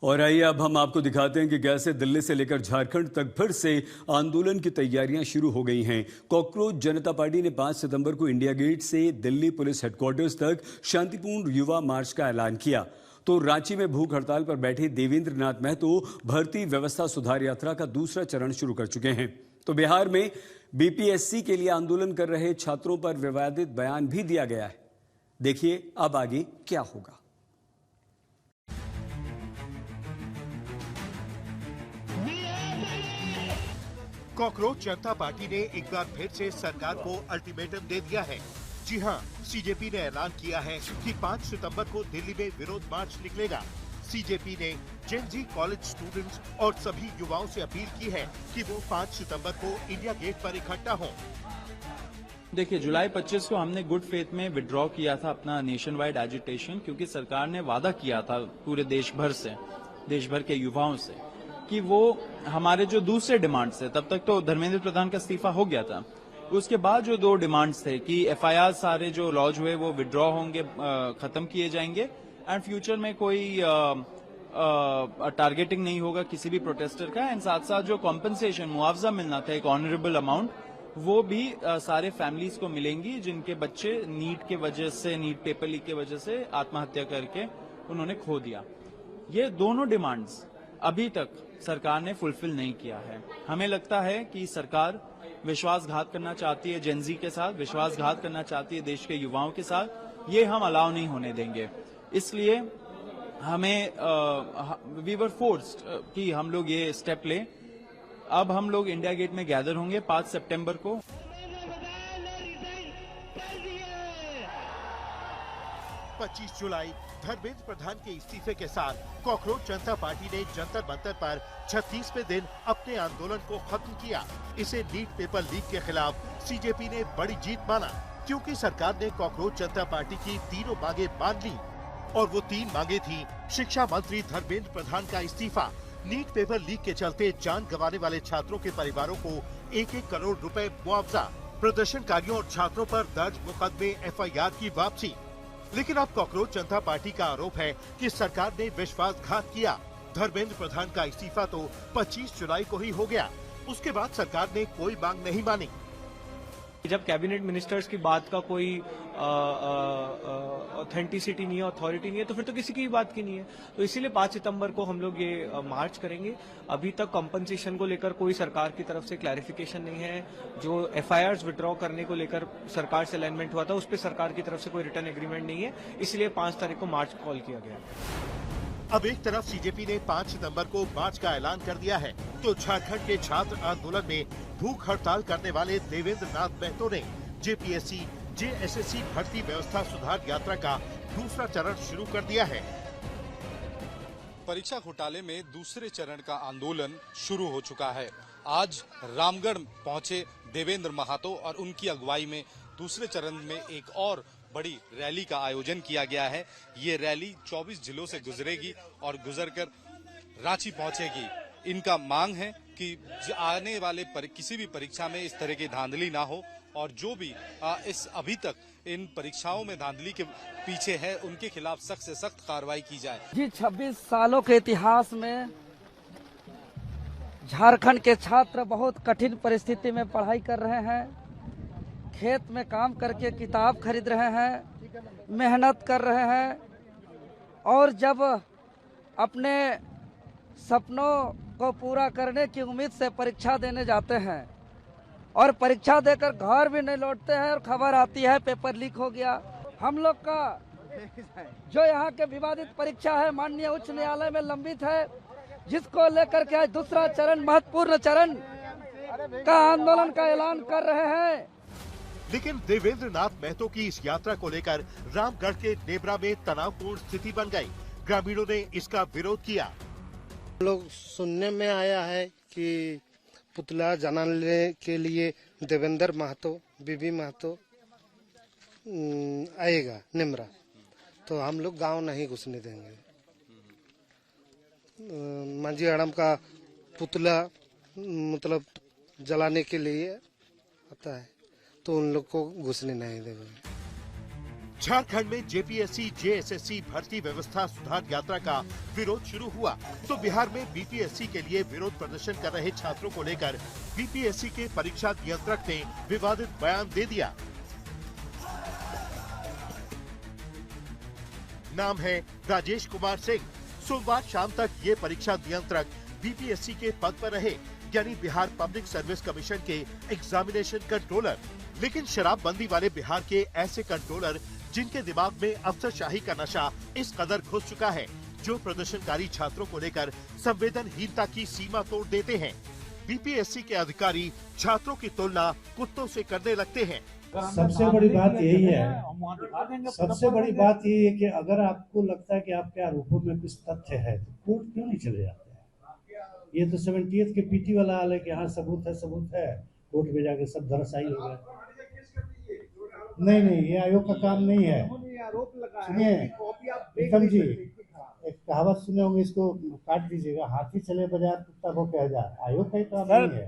और आइए अब हम आपको दिखाते हैं कि कैसे दिल्ली से लेकर झारखंड तक फिर से आंदोलन की तैयारियां शुरू हो गई हैं। कॉकरोच जनता पार्टी ने 5 सितंबर को इंडिया गेट से दिल्ली पुलिस हेडक्वार्टर्स तक शांतिपूर्ण युवा मार्च का ऐलान किया। तो रांची में भूख हड़ताल पर बैठे देवेंद्र नाथ महतो भर्ती व्यवस्था सुधार यात्रा का दूसरा चरण शुरू कर चुके हैं। तो बिहार में बीपीएससी के लिए आंदोलन कर रहे छात्रों पर विवादित बयान भी दिया गया है। देखिए अब आगे क्या होगा। कॉकरोच जनता पार्टी ने एक बार फिर से सरकार को अल्टीमेटम दे दिया है। जी हां, सीजेपी ने ऐलान किया है कि 5 सितंबर को दिल्ली में विरोध मार्च निकलेगा। सीजेपी ने जेन जी कॉलेज स्टूडेंट्स और सभी युवाओं से अपील की है कि वो 5 सितंबर को इंडिया गेट पर इकट्ठा हों। देखिए, जुलाई 25 को हमने गुड फेथ में विड्रॉ किया था अपना नेशन वाइड एजिटेशन, क्योंकि सरकार ने वादा किया था पूरे देश भर के युवाओं से कि वो हमारे जो दूसरे डिमांड्स थे, तब तक तो धर्मेंद्र प्रधान का इस्तीफा हो गया था, उसके बाद जो 2 डिमांड्स थे कि एफआईआर सारे जो लॉन्च हुए वो विड्रॉ होंगे, खत्म किए जाएंगे एंड फ्यूचर में कोई टारगेटिंग नहीं होगा किसी भी प्रोटेस्टर का, एंड साथ साथ जो कॉम्पनसेशन मुआवजा मिलना था एक ऑनरेबल अमाउंट, वो भी सारे फैमिलीज को मिलेंगी जिनके बच्चे नीट पेपर लीक की वजह से आत्महत्या करके उन्होंने खो दिया। ये दोनों डिमांड्स अभी तक सरकार ने फुलफिल नहीं किया है। हमें लगता है कि सरकार विश्वासघात करना चाहती है, जेनजी के साथ विश्वासघात करना चाहती है, देश के युवाओं के साथ। ये हम अलाउ नहीं होने देंगे। इसलिए हमें वी वर फोर्स्ड कि हम लोग ये स्टेप लें। अब हम लोग इंडिया गेट में गैदर होंगे 5 सितंबर को। 25 जुलाई धर्मेंद्र प्रधान के इस्तीफे के साथ कॉकरोच जनता पार्टी ने जंतर मंतर पर 36वें दिन अपने आंदोलन को खत्म किया। इसे नीट पेपर लीक के खिलाफ सीजेपी ने बड़ी जीत माना, क्योंकि सरकार ने कॉकरोच जनता पार्टी की तीनों मांगे मान ली। और वो 3 मांगे थी: शिक्षा मंत्री धर्मेंद्र प्रधान का इस्तीफा, नीट पेपर लीक के चलते जान गंवाने वाले छात्रों के परिवारों को 1-1 करोड़ रुपए मुआवजा, प्रदर्शनकारियों और छात्रों पर दर्ज मुकदमे एफआईआर की वापसी। लेकिन अब कॉकरोच जनता पार्टी का आरोप है कि सरकार ने विश्वासघात किया। धर्मेंद्र प्रधान का इस्तीफा तो 25 जुलाई को ही हो गया। उसके बाद सरकार ने कोई मांग नहीं मानी। जब कैबिनेट मिनिस्टर्स की बात का कोई ऑथेंटिसिटी नहीं है, अथॉरिटी नहीं है, तो फिर तो किसी की बात की नहीं है। तो इसीलिए 5 सितंबर को हम लोग ये मार्च करेंगे। अभी तक कंपनसेशन को लेकर कोई सरकार की तरफ से क्लैरिफिकेशन नहीं है। जो एफआईआर्स विड्रॉ करने को लेकर सरकार से अलाइनमेंट हुआ था, उस पर सरकार की तरफ से कोई रिटर्न एग्रीमेंट नहीं है। इसलिए 5 तारीख को मार्च कॉल किया गया। अब एक तरफ सीजेपी ने 5 सितंबर को मार्च का ऐलान कर दिया है, तो झारखंड के छात्र आंदोलन में भूख हड़ताल करने वाले देवेंद्र नाथ महतो ने जेपीएससी जेएसएससी भर्ती व्यवस्था सुधार यात्रा का दूसरा चरण शुरू कर दिया है। परीक्षा घोटाले में दूसरे चरण का आंदोलन शुरू हो चुका है। आज रामगढ़ पहुंचे देवेंद्र महतो और उनकी अगुवाई में दूसरे चरण में एक और बड़ी रैली का आयोजन किया गया है। ये रैली 24 जिलों से गुजरेगी और गुजरकर रांची पहुंचेगी। इनका मांग है कि आने वाले किसी भी परीक्षा में इस तरह की धांधली ना हो, और जो भी इस अभी तक इन परीक्षाओं में धांधली के पीछे है, उनके खिलाफ सख्त से सख्त कार्रवाई की जाए। जी, 26 सालों के इतिहास में झारखंड के छात्र बहुत कठिन परिस्थिति में पढ़ाई कर रहे हैं, खेत में काम करके किताब खरीद रहे हैं, मेहनत कर रहे हैं, और जब अपने सपनों को पूरा करने की उम्मीद से परीक्षा देने जाते हैं और परीक्षा देकर घर भी नहीं लौटते हैं और खबर आती है पेपर लीक हो गया। हम लोग का जो यहाँ के विवादित परीक्षा है माननीय उच्च न्यायालय में लंबित है, जिसको लेकर के आज दूसरा चरण, महत्वपूर्ण चरण का आंदोलन का ऐलान कर रहे हैं। लेकिन देवेंद्र नाथ महतो की इस यात्रा को लेकर रामगढ़ के नेबरा में तनावपूर्ण स्थिति बन गई। ग्रामीणों ने इसका विरोध किया। लोग सुनने में आया है कि पुतला जलाने के लिए देवेंद्र महतो, बीबी महतो आएगा नेमरा, तो हम लोग गांव नहीं घुसने देंगे। मांझी आड़म का पुतला मतलब जलाने के लिए आता है, तो उन लोग को घुसने नहीं देंगे। झारखंड में जेपीएससी जेएसएससी भर्ती व्यवस्था सुधार यात्रा का विरोध शुरू हुआ तो बिहार में बीपीएससी के लिए विरोध प्रदर्शन कर रहे छात्रों को लेकर बीपीएससी के परीक्षा नियंत्रक ने विवादित बयान दे दिया। नाम है राजेश कुमार सिंह। सोमवार शाम तक ये परीक्षा नियंत्रक बीपीएससी के पद पर रहे, यानी बिहार पब्लिक सर्विस कमीशन के एग्जामिनेशन कंट्रोलर। लेकिन शराबबंदी वाले बिहार के ऐसे कंट्रोलर जिनके दिमाग में अफसरशाही का नशा इस कदर घुस चुका है, जो प्रदर्शनकारी छात्रों को लेकर संवेदनहीनता की सीमा तोड़ देते हैं। बीपीएससी के अधिकारी छात्रों की तुलना कुत्तों से करने लगते हैं। सबसे बड़ी बात यही है, सबसे बड़ी बात यही है कि अगर आपको लगता है कि आपके आरोपों में कुछ तथ्य है तो कोर्ट क्यों नहीं चले जाते हैं। ये तो 78 के पीटी वाला हाल है कि हाँ सबूत है, कोर्ट में जाके सब धराशायी हो गए। नहीं, ये आयोग का काम नहीं है। सुनिए विक्रम जी, एक कहावत सुने होंगे, इसको काट दीजिएगा, हाथी चले बाजार कुत्ता भौंके हजार। आयोग का काम नहीं है।